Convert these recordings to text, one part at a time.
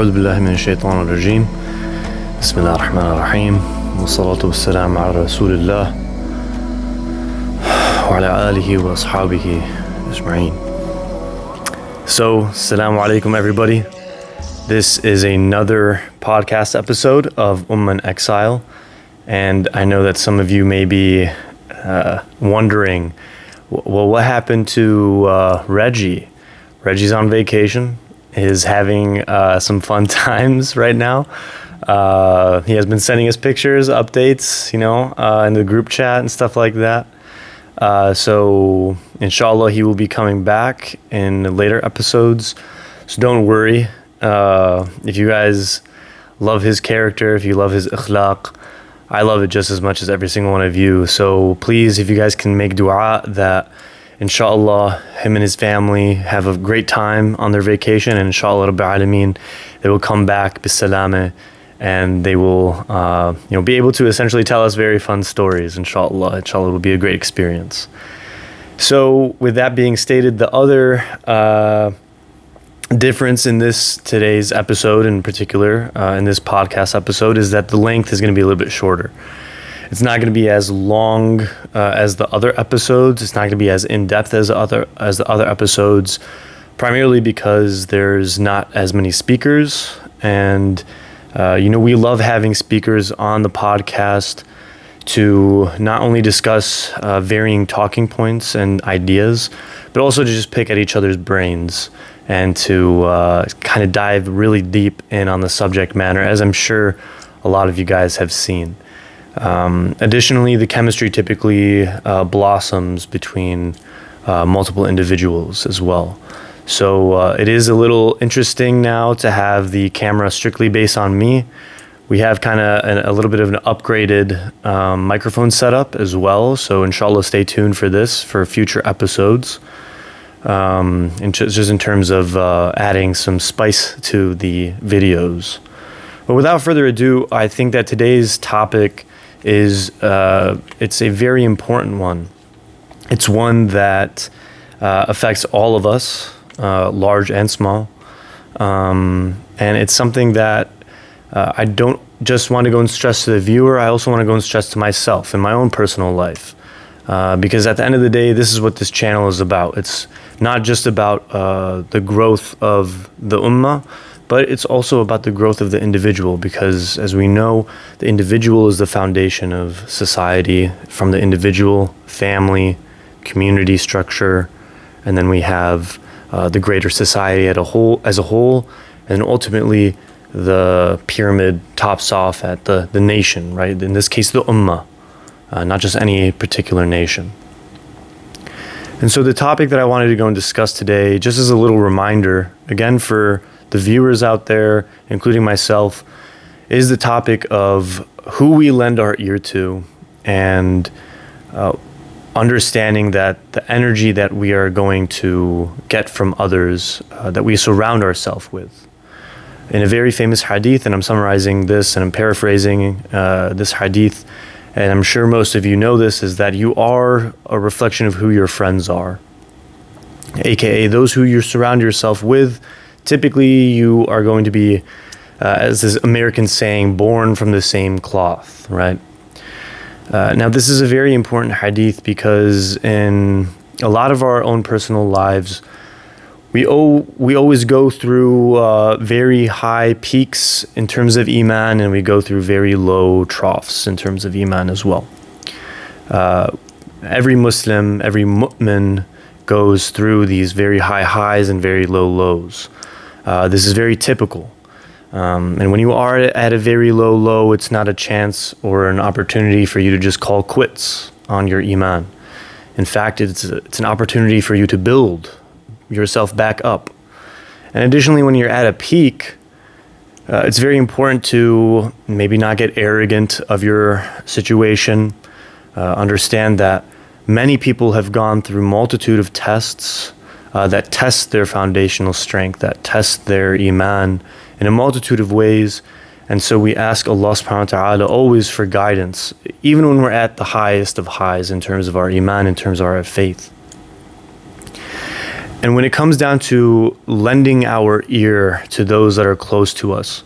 أعوذ بالله من الشيطان الرجيم بسم الله الرحمن الرحيم والصلاة والسلام على رسول الله وعلى آله وأصحابه أجمعين. So, Assalamu alaikum everybody. This is another podcast episode of Ummah and Exile, and I know that some of you may be wondering, well, what happened to Reggie? Reggie's on vacation, is having some fun times right now. He has been sending us pictures, updates, in the group chat and stuff like that. So inshallah, he will be coming back in later episodes. So don't worry. If you guys love his character, if you love his akhlaq, I love it just as much as every single one of you. So please, if you guys can make dua that inshallah him and his family have a great time on their vacation, and inshallah Rabbil Alameen, they will come back bisalama, and they will be able to essentially tell us very fun stories. Inshallah it will be a great experience. So with that being stated, the other difference in today's episode in particular, in this podcast episode, is that the length is going to be a little bit shorter. It's not going to be as long as the other episodes. It's not going to be as in-depth as the other episodes, primarily because there's not as many speakers. And, we love having speakers on the podcast to not only discuss varying talking points and ideas, but also to just pick at each other's brains and to kind of dive really deep in on the subject matter, as I'm sure a lot of you guys have seen. Additionally, the chemistry typically blossoms between multiple individuals as well. So it is a little interesting now to have the camera strictly based on me. We have kind of a little bit of an upgraded microphone setup as well. So inshallah, stay tuned for this for future episodes. Just in terms of adding some spice to the videos. But without further ado, I think that today's topic is it's a very important one. It's one that affects all of us, large and small, and it's something that I don't just want to go and stress to the viewer. I also want to go and stress to myself in my own personal life, because at the end of the day, this is what this channel is about. It's not just about the growth of the ummah, but it's also about the growth of the individual, because as we know, the individual is the foundation of society, from the individual, family, community structure, and then we have the greater society as a whole, and ultimately the pyramid tops off at the nation, right? In this case, the ummah, not just any particular nation. And so the topic that I wanted to go and discuss today, just as a little reminder, again, for the viewers out there, including myself, is the topic of who we lend our ear to, and understanding that the energy that we are going to get from others, that we surround ourselves with. In a very famous hadith, and I'm summarizing this and I'm paraphrasing this hadith, and I'm sure most of you know this, is that you are a reflection of who your friends are, aka those who you surround yourself with. Typically, you are going to be, as this American saying, born from the same cloth, right? Now, this is a very important hadith because in a lot of our own personal lives, we always go through very high peaks in terms of iman, and we go through very low troughs in terms of iman as well. Every Muslim, every mu'min goes through these very high highs and very low lows. This is very typical. And when you are at a very low low, it's not a chance or an opportunity for you to just call quits on your iman. In fact, it's an opportunity for you to build yourself back up. And additionally, when you're at a peak, it's very important to maybe not get arrogant of your situation. Understand that many people have gone through multitude of tests that test their foundational strength, that test their iman in a multitude of ways. And so we ask Allah subhanahu wa ta'ala always for guidance, even when we're at the highest of highs in terms of our iman, in terms of our faith. And when it comes down to lending our ear to those that are close to us,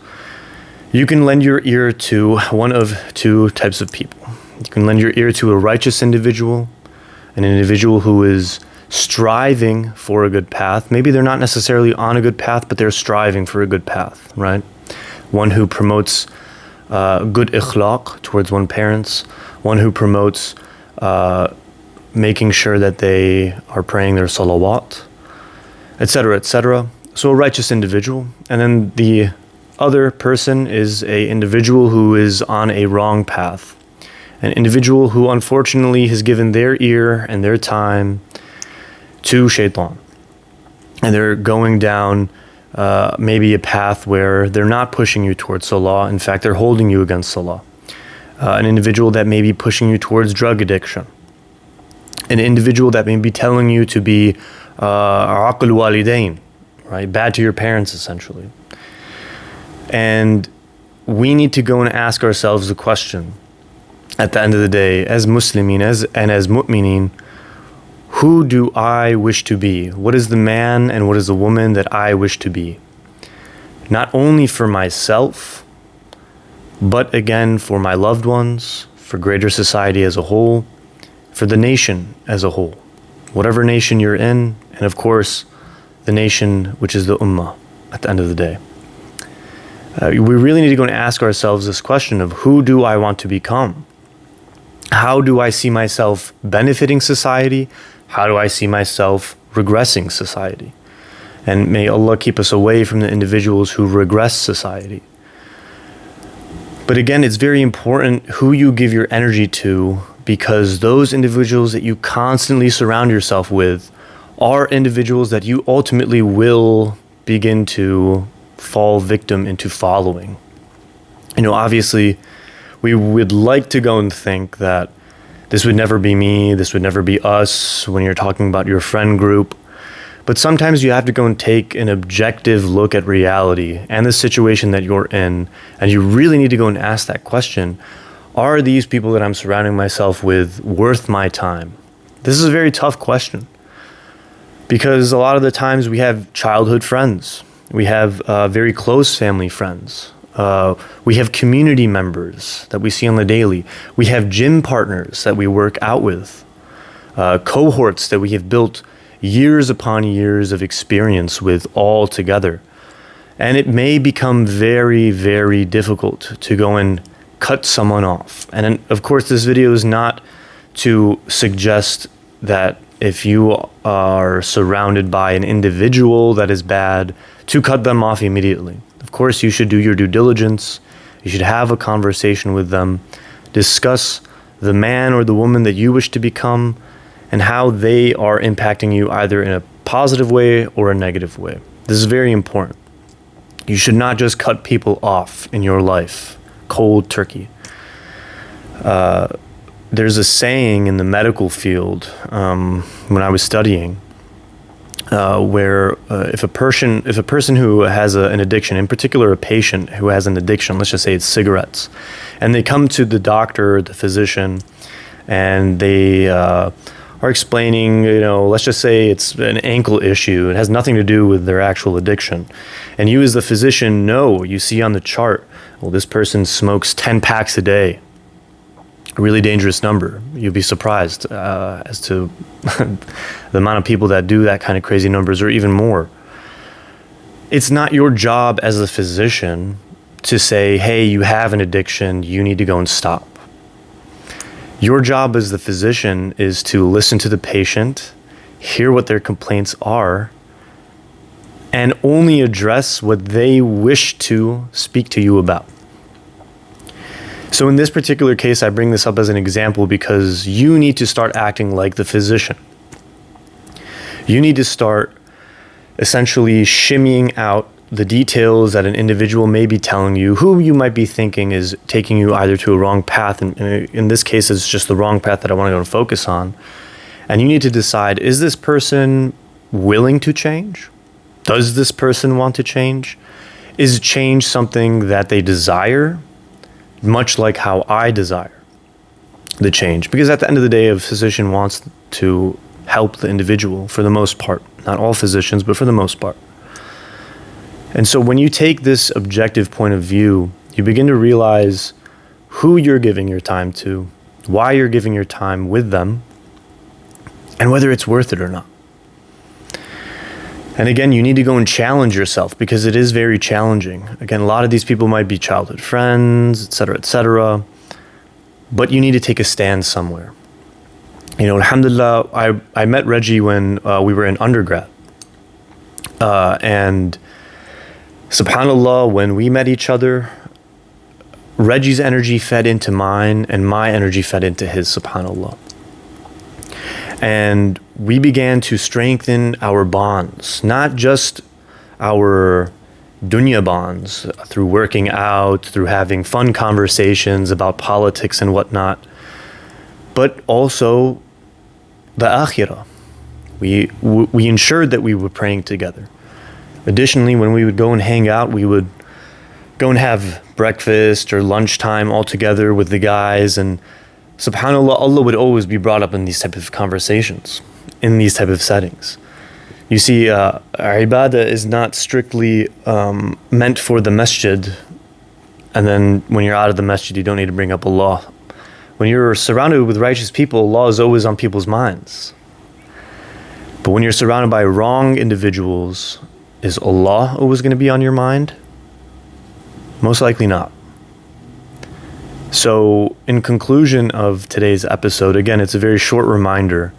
you can lend your ear to one of two types of people. You can lend your ear to a righteous individual, an individual who is striving for a good path. Maybe they're not necessarily on a good path, but they're striving for a good path, right? One who promotes good ikhlaq towards one's parents, one who promotes making sure that they are praying their salawat, etc., etc. So a righteous individual. And then the other person is an individual who is on a wrong path. An individual who unfortunately has given their ear and their time to shaitan. And they're going down maybe a path where they're not pushing you towards salah. In fact, they're holding you against salah. An individual that may be pushing you towards drug addiction. An individual that may be telling you to be aql walidain, right? Bad to your parents, essentially. And we need to go and ask ourselves the question, at the end of the day, as Muslimin and as mu'mineen, who do I wish to be? What is the man and what is the woman that I wish to be? Not only for myself, but again for my loved ones, for greater society as a whole, for the nation as a whole. Whatever nation you're in, and of course, the nation which is the Ummah at the end of the day. We really need to go and ask ourselves this question of who do I want to become? How do I see myself benefiting society? How do I see myself regressing society? And may Allah keep us away from the individuals who regress society. But again, it's very important who you give your energy to, because those individuals that you constantly surround yourself with are individuals that you ultimately will begin to fall victim into following. You know, obviously, we would like to go and think that this would never be me, this would never be us when you're talking about your friend group. But sometimes you have to go and take an objective look at reality and the situation that you're in, and you really need to go and ask that question. Are these people that I'm surrounding myself with worth my time? This is a very tough question, because a lot of the times we have childhood friends. We have very close family friends. We have community members that we see on the daily. We have gym partners that we work out with. Cohorts that we have built years upon years of experience with all together. And it may become very, very difficult to go and cut someone off. And of course, this video is not to suggest that if you are surrounded by an individual that is bad, to cut them off immediately. Of course, you should do your due diligence. You should have a conversation with them, discuss the man or the woman that you wish to become and how they are impacting you either in a positive way or a negative way. This is very important. You should not just cut people off in your life, cold turkey. There's a saying in the medical field when I was studying, where if a person who has an addiction, in particular a patient who has an addiction, let's just say it's cigarettes, and they come to the doctor, the physician, and they are explaining, let's just say it's an ankle issue. It has nothing to do with their actual addiction. And you as the physician know, you see on the chart, well, this person smokes 10 packs a day. A really dangerous number. You'd be surprised as to the amount of people that do that kind of crazy numbers, or even more. It's not your job as a physician to say, hey, you have an addiction, you need to go and stop. Your job as the physician is to listen to the patient, hear what their complaints are, and only address what they wish to speak to you about. So in this particular case, I bring this up as an example because you need to start acting like the physician. You need to start essentially shimmying out the details that an individual may be telling you, who you might be thinking is taking you either to a wrong path, and in this case, it's just the wrong path that I want to go and focus on. And you need to decide, is this person willing to change? Does this person want to change? Is change something that they desire? Much like how I desire the change. Because at the end of the day, a physician wants to help the individual for the most part. Not all physicians, but for the most part. And so when you take this objective point of view, you begin to realize who you're giving your time to, why you're giving your time with them, and whether it's worth it or not. And again, you need to go and challenge yourself, because it is very challenging. Again, a lot of these people might be childhood friends, etc., etc., but you need to take a stand somewhere. You know, alhamdulillah, I met Reggie when we were in undergrad. And subhanallah, when we met each other, Reggie's energy fed into mine and my energy fed into his, subhanallah. And we began to strengthen our bonds, not just our dunya bonds through working out, through having fun conversations about politics and whatnot, but also the akhirah. We ensured that we were praying together. Additionally, when we would go and hang out, we would go and have breakfast or lunchtime all together with the guys, and subhanallah, Allah would always be brought up in these type of conversations, in these type of settings. You see, ibadah is not strictly meant for the masjid, and then when you're out of the masjid, you don't need to bring up Allah. When you're surrounded with righteous people, Allah is always on people's minds. But when you're surrounded by wrong individuals, is Allah always going to be on your mind? Most likely not. So, in conclusion of today's episode, again, it's a very short reminder.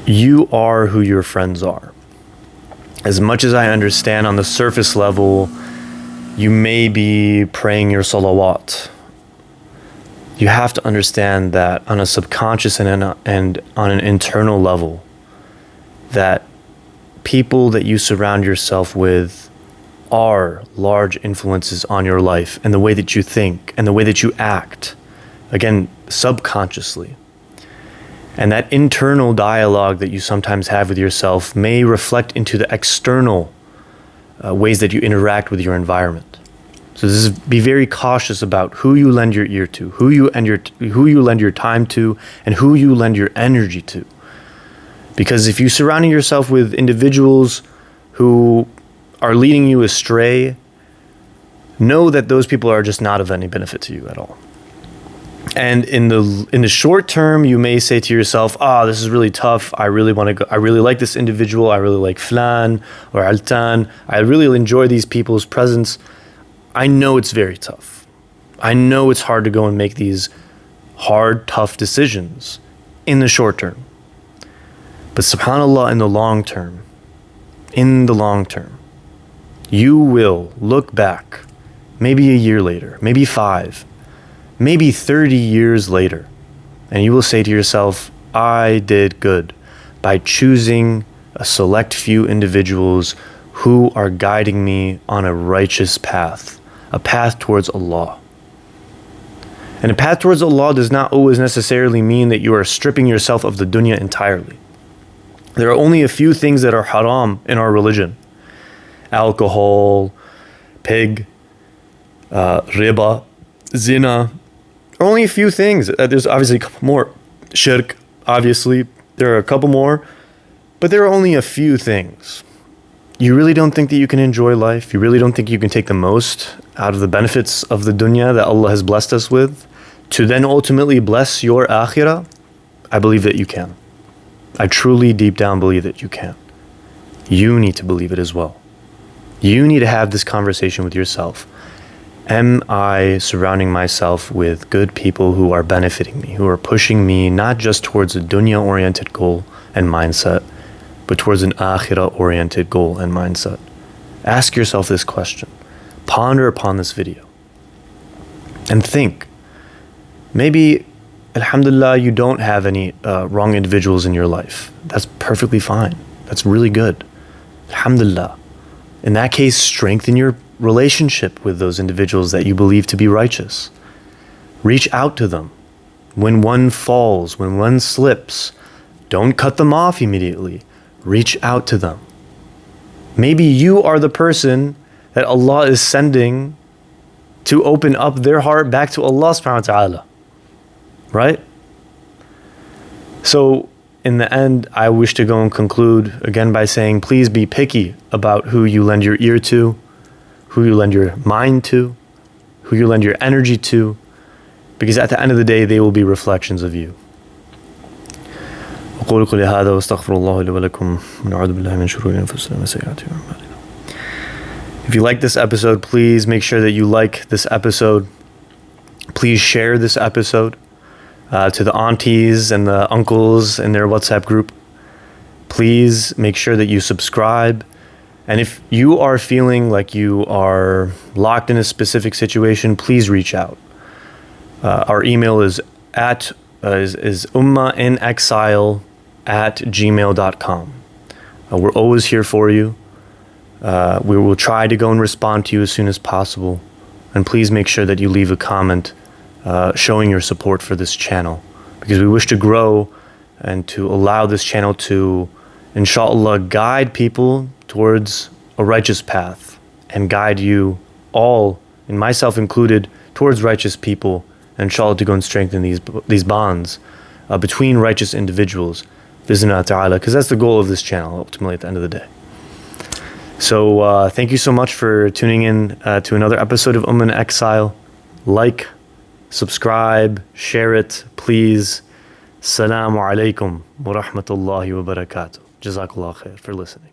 You are who your friends are. As much as I understand on the surface level, you may be praying your salawat. You have to understand that on a subconscious and on an internal level, that people that you surround yourself with are large influences on your life and the way that you think and the way that you act, again, subconsciously. And that internal dialogue that you sometimes have with yourself may reflect into the external ways that you interact with your environment. So this is, be very cautious about who you lend your ear to, who you lend your time to, and who you lend your energy to. Because if you're surrounding yourself with individuals who are leading you astray, know that those people are just not of any benefit to you at all. And in the short term, you may say to yourself, this is really tough. I really want to go. I really like this individual. I really like Flan or Altan. I really enjoy these people's presence. I know it's very tough. I know it's hard to go and make these hard, tough decisions in the short term. But subhanAllah, in the long term, you will look back, maybe a year later, maybe 5, maybe 30 years later, and you will say to yourself, I did good by choosing a select few individuals who are guiding me on a righteous path, a path towards Allah. And a path towards Allah does not always necessarily mean that you are stripping yourself of the dunya entirely. There are only a few things that are haram in our religion. Alcohol, pig, riba, zina. Only a few things. There's obviously a couple more. Shirk, obviously. There are a couple more. But there are only a few things. You really don't think that you can enjoy life? You really don't think you can take the most out of the benefits of the dunya that Allah has blessed us with, to then ultimately bless your akhirah? I believe that you can. I truly deep down believe that you can. You need to believe it as well. You need to have this conversation with yourself. Am I surrounding myself with good people who are benefiting me, who are pushing me not just towards a dunya-oriented goal and mindset, but towards an akhirah-oriented goal and mindset? Ask yourself this question. Ponder upon this video. And think. Maybe, alhamdulillah, you don't have any wrong individuals in your life. That's perfectly fine. That's really good. Alhamdulillah. In that case, strengthen your relationship with those individuals that you believe to be righteous. Reach out to them. When one falls, when one slips, don't cut them off immediately. Reach out to them. Maybe you are the person that Allah is sending to open up their heart back to Allah subhanahu wa ta'ala. Right? So in the end, I wish to go and conclude again by saying, please be picky about who you lend your ear to, who you lend your mind to, who you lend your energy to, because at the end of the day, they will be reflections of you. أقول قولي هذا واستغفر الله لي ولكم ونعوذ بالله من شرور أنفسنا وسيئات أعمالنا. If you like this episode, please make sure that you like this episode. Please share this episode to the aunties and the uncles in their WhatsApp group. Please make sure that you subscribe. And if you are feeling like you are locked in a specific situation, please reach out. Our email is ummahinexile@gmail.com. We're always here for you. We will try to go and respond to you as soon as possible. And please make sure that you leave a comment showing your support for this channel, because we wish to grow and to allow this channel to, inshallah, guide people towards a righteous path and guide you all, and myself included, towards righteous people, and inshallah to go and strengthen these bonds between righteous individuals, bi'idhnillah ta'ala, because that's the goal of this channel ultimately at the end of the day. So thank you so much for tuning in to another episode of Ummah in Exile. Like, subscribe, share it, please. Assalamu alaikum wa rahmatullahi wa barakatuh. Jazakallah khair for listening.